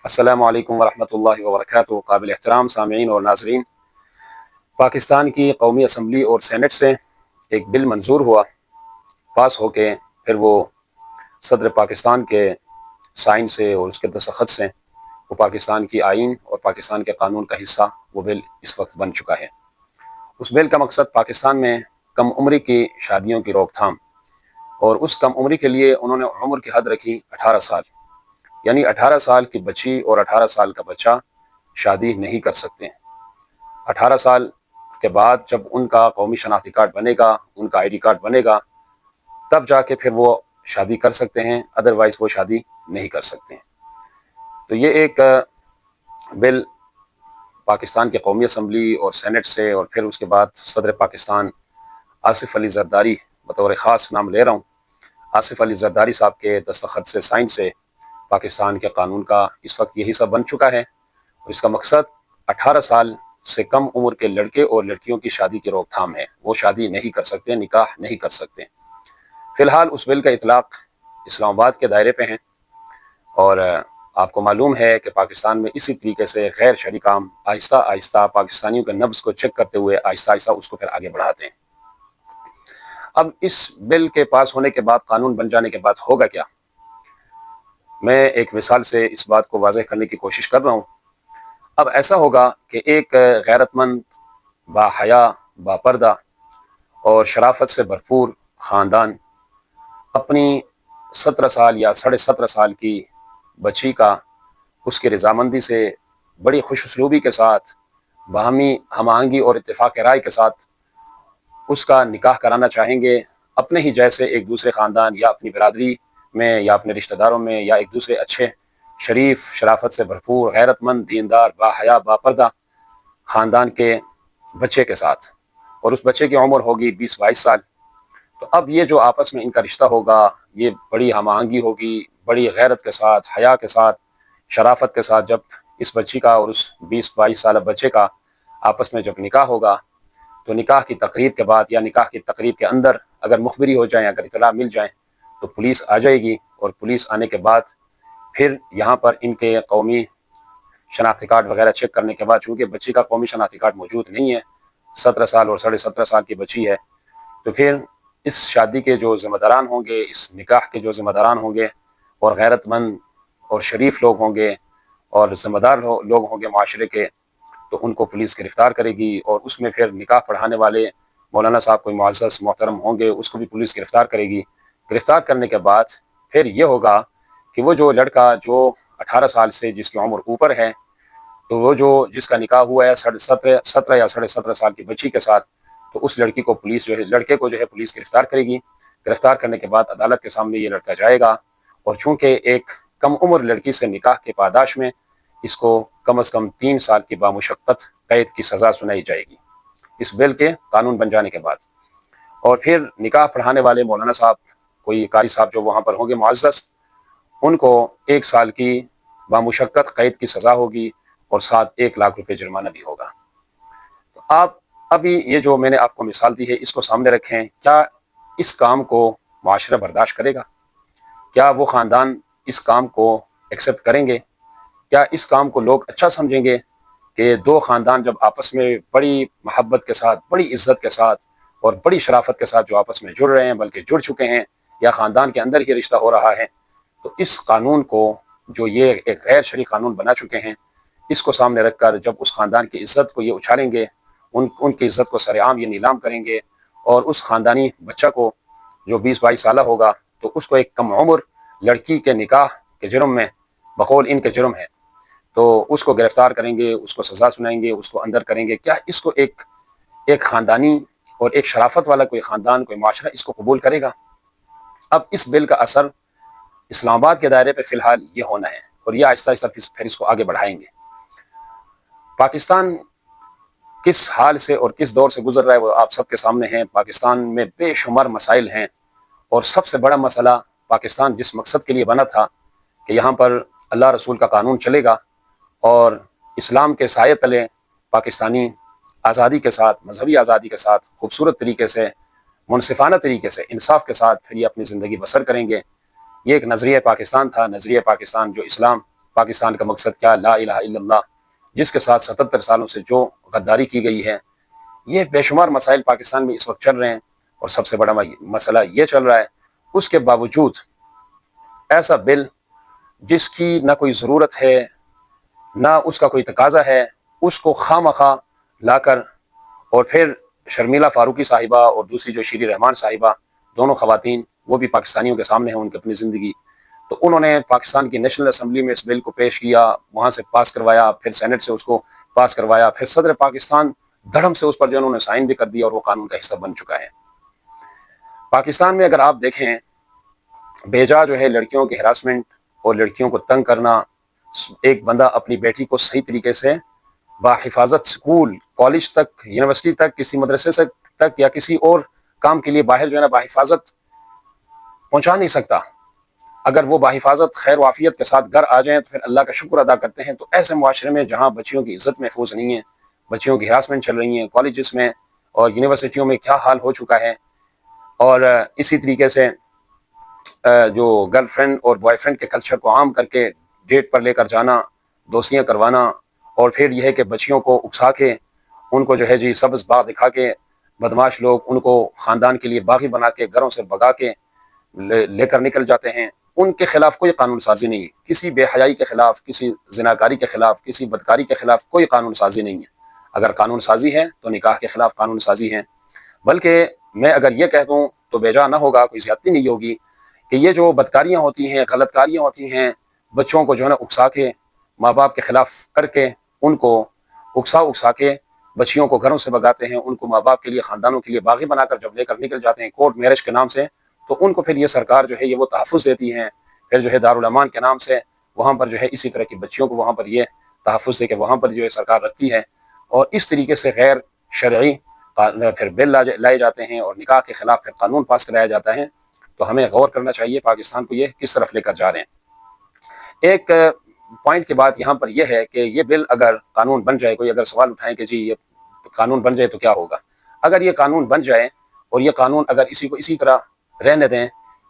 السلام علیکم ورحمۃ اللہ وبرکاتہ۔ قابل احترام سامعین اور ناظرین، پاکستان کی قومی اسمبلی اور سینٹ سے ایک بل منظور ہوا، پاس ہو کے پھر وہ صدر پاکستان کے سائن سے اور اس کے دستخط سے وہ پاکستان کی آئین اور پاکستان کے قانون کا حصہ وہ بل اس وقت بن چکا ہے۔ اس بل کا مقصد پاکستان میں کم عمری کی شادیوں کی روک تھام، اور اس کم عمری کے لیے انہوں نے عمر کی حد رکھی 18 سال، یعنی 18 سال کی بچی اور 18 سال کا بچہ شادی نہیں کر سکتے۔ 18 سال کے بعد جب ان کا قومی شناختی کارڈ بنے گا، ان کا آئی ڈی کارڈ بنے گا، تب جا کے پھر وہ شادی کر سکتے ہیں، ادروائز وہ شادی نہیں کر سکتے ہیں۔ تو یہ ایک بل پاکستان کی قومی اسمبلی اور سینٹ سے، اور پھر اس کے بعد صدر پاکستان آصف علی زرداری، بطور خاص نام لے رہا ہوں، آصف علی زرداری صاحب کے دستخط سے، سائن سے پاکستان کے قانون کا اس وقت یہ حصہ بن چکا ہے۔ اور اس کا مقصد 18 سال سے کم عمر کے لڑکے اور لڑکیوں کی شادی کی روک تھام ہے۔ وہ شادی نہیں کر سکتے، نکاح نہیں کر سکتے۔ فی الحال اس بل کا اطلاق اسلام آباد کے دائرے پہ ہیں، اور آپ کو معلوم ہے کہ پاکستان میں اسی طریقے سے غیر شرعی کام آہستہ آہستہ پاکستانیوں کے نبض کو چیک کرتے ہوئے آہستہ آہستہ اس کو پھر آگے بڑھاتے ہیں۔ اب اس بل کے پاس ہونے کے بعد، قانون بن جانے کے بعد ہوگا کیا؟ میں ایک مثال سے اس بات کو واضح کرنے کی کوشش کر رہا ہوں۔ اب ایسا ہوگا کہ ایک غیرت مند، باحیا، باپردہ اور شرافت سے بھرپور خاندان اپنی 17 سال یا 17.5 سال کی بچی کا اس کی رضامندی سے بڑی خوش اسلوبی کے ساتھ، باہمی ہم آہنگی اور اتفاق رائے کے ساتھ اس کا نکاح کرانا چاہیں گے، اپنے ہی جیسے ایک دوسرے خاندان یا اپنی برادری میں یا اپنے رشتہ داروں میں، یا ایک دوسرے اچھے، شریف، شرافت سے بھرپور، غیرت مند، دیندار، باحیا، باپردہ خاندان کے بچے کے ساتھ، اور اس بچے کی عمر ہوگی 20-22 سال۔ تو اب یہ جو آپس میں ان کا رشتہ ہوگا، یہ بڑی ہم آہنگی ہوگی، بڑی غیرت کے ساتھ، حیا کے ساتھ، شرافت کے ساتھ جب اس بچی کا اور اس 20-22 سالہ بچے کا آپس میں جب نکاح ہوگا، تو نکاح کی تقریب کے بعد یا نکاح کی تقریب کے اندر اگر مخبری ہو جائیں، اگر اطلاع مل جائیں، تو پولیس آ جائے گی، اور پولیس آنے کے بعد پھر یہاں پر ان کے قومی شناختی کارڈ وغیرہ چیک کرنے کے بعد، چونکہ بچی کا قومی شناختی کارڈ موجود نہیں ہے، 17 سال اور 17.5 سال کی بچی ہے، تو پھر اس شادی کے جو ذمہ داران ہوں گے، اس نکاح کے جو ذمہ داران ہوں گے، اور غیرت مند اور شریف لوگ ہوں گے اور ذمہ دار لوگ ہوں گے معاشرے کے، تو ان کو پولیس گرفتار کرے گی، اور اس میں پھر نکاح پڑھانے والے مولانا صاحب کوئی معزز محترم ہوں گے، اس کو بھی پولیس گرفتار کرے گی۔ گرفتار کرنے کے بعد پھر یہ ہوگا کہ وہ جو لڑکا جو 18 سال سے جس کی عمر اوپر ہے، تو وہ جو جس کا نکاح ہوا ہے 17 یا 17.5 سال کی بچی کے ساتھ، تو اس لڑکی کو پولیس جو ہے، لڑکے کو جو ہے پولیس گرفتار کرے گی۔ گرفتار کرنے کے بعد عدالت کے سامنے یہ لڑکا جائے گا، اور چونکہ ایک کم عمر لڑکی سے نکاح کے پاداش میں اس کو کم از کم 3 سال کی بامشقت قید کی سزا سنائی جائے گی اس بل کے قانون بن جانے کے بعد۔ اور پھر نکاح پڑھانے والے مولانا صاحب، کوئی قاری صاحب جو وہاں پر ہوں گے معزز، ان کو 1 سال کی بامشقت قید کی سزا ہوگی، اور ساتھ 1 لاکھ روپے جرمانہ بھی ہوگا۔ تو آپ ابھی یہ جو میں نے آپ کو مثال دی ہے، اس کو سامنے رکھیں، کیا اس کام کو معاشرہ برداشت کرے گا؟ کیا وہ خاندان اس کام کو ایکسیپٹ کریں گے؟ کیا اس کام کو لوگ اچھا سمجھیں گے کہ 2 خاندان جب آپس میں بڑی محبت کے ساتھ، بڑی عزت کے ساتھ اور بڑی شرافت کے ساتھ جو آپس میں جڑ رہے ہیں، بلکہ جڑ چکے ہیں، یا خاندان کے اندر ہی رشتہ ہو رہا ہے، تو اس قانون کو، جو یہ ایک غیر شرعی قانون بنا چکے ہیں، اس کو سامنے رکھ کر جب اس خاندان کی عزت کو یہ اچھالیں گے، ان کی عزت کو سر عام یہ نیلام کریں گے، اور اس خاندانی بچہ کو جو 20-22 سالہ ہوگا، تو اس کو ایک کم عمر لڑکی کے نکاح کے جرم میں، بقول ان کے جرم ہے، تو اس کو گرفتار کریں گے، اس کو سزا سنائیں گے، اس کو اندر کریں گے۔ کیا اس کو ایک خاندانی اور ایک شرافت والا کوئی خاندان، کوئی معاشرہ اس کو قبول کرے گا؟ اب اس بل کا اثر اسلام آباد کے دائرے پہ فی الحال یہ ہونا ہے، اور یہ آہستہ آہستہ پھر اس کو آگے بڑھائیں گے۔ پاکستان کس حال سے اور کس دور سے گزر رہا ہے وہ آپ سب کے سامنے ہیں۔ پاکستان میں بے شمار مسائل ہیں، اور سب سے بڑا مسئلہ، پاکستان جس مقصد کے لیے بنا تھا کہ یہاں پر اللہ رسول کا قانون چلے گا، اور اسلام کے سائے تلے پاکستانی آزادی کے ساتھ، مذہبی آزادی کے ساتھ، خوبصورت طریقے سے، منصفانہ طریقے سے، انصاف کے ساتھ پھر یہ اپنی زندگی بسر کریں گے۔ یہ ایک نظریہ پاکستان تھا، نظریہ پاکستان جو اسلام پاکستان کا مقصد کیا، لا الہ الا اللہ، جس کے ساتھ 77 سالوں سے جو غداری کی گئی ہے، یہ بے شمار مسائل پاکستان میں اس وقت چل رہے ہیں، اور سب سے بڑا مسئلہ یہ چل رہا ہے، اس کے باوجود ایسا بل جس کی نہ کوئی ضرورت ہے نہ اس کا کوئی تقاضا ہے، اس کو خواہ مخواہ لا کر، اور پھر شرمیلا فاروقی صاحبہ اور دوسری جو شیری رحمان صاحبہ، دونوں خواتین، وہ بھی پاکستانیوں کے سامنے ہیں ان کی اپنی زندگی، تو انہوں نے پاکستان کی نیشنل اسمبلی میں اس بل کو پیش کیا، وہاں سے پاس کروایا، پھر سینٹ سے اس کو پاس کروایا، پھر صدر پاکستان دھڑم سے اس پر جو انہوں نے سائن بھی کر دیا، اور وہ قانون کا حصہ بن چکا ہے۔ پاکستان میں اگر آپ دیکھیں، بیجا جو ہے لڑکیوں کی ہراسمنٹ اور لڑکیوں کو تنگ کرنا، ایک بندہ اپنی بیٹی کو صحیح طریقے سے باحفاظت سکول، کالج تک، یونیورسٹی تک، کسی مدرسے سے تک، یا کسی اور کام کے لیے باہر جو ہے نا باحفاظت پہنچا نہیں سکتا، اگر وہ باحفاظت خیر وعافیت کے ساتھ گھر آ جائیں تو پھر اللہ کا شکر ادا کرتے ہیں۔ تو ایسے معاشرے میں جہاں بچیوں کی عزت محفوظ نہیں ہے، بچیوں کی ہراسمنٹ چل رہی ہیں کالجز میں اور یونیورسٹیوں میں، کیا حال ہو چکا ہے، اور اسی طریقے سے جو گرل فرینڈ اور بوائے فرینڈ کے کلچر کو عام کر کے ڈیٹ پر لے کر جانا، دوستیاں کروانا، اور پھر یہ ہے کہ بچیوں کو اکسا کے ان کو جو ہے جی سبز باغ دکھا کے بدماش لوگ ان کو خاندان کے لیے باغی بنا کے گھروں سے بھگا کے لے کر نکل جاتے ہیں، ان کے خلاف کوئی قانون سازی نہیں ہے، کسی بے حیائی کے خلاف، کسی زناکاری کے خلاف، کسی بدکاری کے خلاف کوئی قانون سازی نہیں ہے۔ اگر قانون سازی ہے تو نکاح کے خلاف قانون سازی ہے، بلکہ میں اگر یہ کہہ دوں تو بیجا نہ ہوگا، کوئی زیادتی نہیں ہوگی کہ یہ جو بدکاریاں ہوتی ہیں، غلط کاریاں ہوتی ہیں، بچوں کو جو ہے نا اکسا کے ماں باپ کے خلاف کر کے ان کو اکسا کے بچیوں کو گھروں سے بھگاتے ہیں، ان کو ماں باپ کے لیے، خاندانوں کے لیے باغی بنا کر جب لے کر نکل جاتے ہیں کورٹ میرج کے نام سے، تو ان کو پھر یہ سرکار جو ہے یہ وہ تحفظ دیتی ہیں، پھر جو ہے دارالامان کے نام سے وہاں پر جو ہے اسی طرح کی بچیوں کو وہاں پر یہ تحفظ دے کے وہاں پر جو ہے سرکار رکھتی ہے، اور اس طریقے سے غیر شرعی پھر بل لائے جاتے ہیں، اور نکاح کے خلاف پھر قانون پاس کرایا جاتا ہے۔ تو ہمیں غور کرنا چاہیے پاکستان کو یہ کس طرف لے کر جا رہے ہیں۔ ایک پوائنٹ کی بات یہاں پر یہ ہے کہ یہ بل اگر قانون بن جائے، کوئی اگر سوال اٹھائیں کہ جی یہ قانون بن جائے تو کیا ہوگا، اگر یہ قانون بن جائے اور یہ قانون اگر اسی کو اسی طرح رہنے دیں،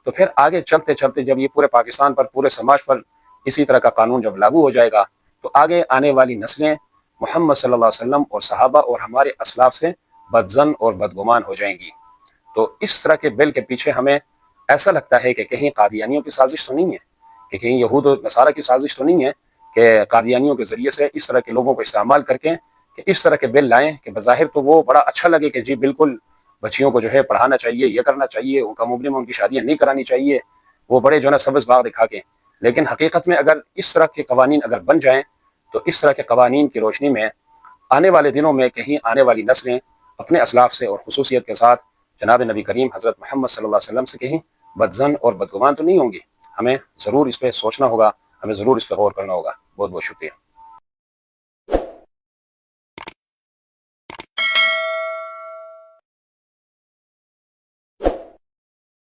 تو پھر آگے چلتے چلتے جب یہ پورے پاکستان پر، پورے سماج پر اسی طرح کا قانون جب لاگو ہو جائے گا، تو آگے آنے والی نسلیں محمد صلی اللہ علیہ وسلم اور صحابہ اور ہمارے اسلاف سے بدظن اور بدگمان ہو جائیں گی۔ تو اس طرح کے بل کے پیچھے ہمیں ایسا لگتا ہے کہ کہیں قادیانیوں کی سازش تو نہیں ہے، کہ کہیں یہود و نصارہ کی سازش تو نہیں ہے، کہ قادیانیوں کے ذریعے سے اس طرح کے لوگوں کو استعمال کر کے کہ اس طرح کے بل لائیں کہ بظاہر تو وہ بڑا اچھا لگے کہ جی بالکل بچیوں کو جو ہے پڑھانا چاہیے، یہ کرنا چاہیے، ان کا مبرم ان کی شادیاں نہیں کرانی چاہیے، وہ بڑے جو ہے نا سبز باغ دکھا کے، لیکن حقیقت میں اگر اس طرح کے قوانین اگر بن جائیں تو اس طرح کے قوانین کی روشنی میں آنے والے دنوں میں کہیں آنے والی نسلیں اپنے اسلاف سے اور خصوصیت کے ساتھ جناب نبی کریم حضرت محمد صلی اللہ علیہ وسلم سے کہیں بدظن اور بدگمان تو نہیں ہوں گی۔ ہمیں ضرور اس پہ سوچنا ہوگا، ہمیں ضرور اس پہ غور کرنا ہوگا۔ بہت بہت شکریہ۔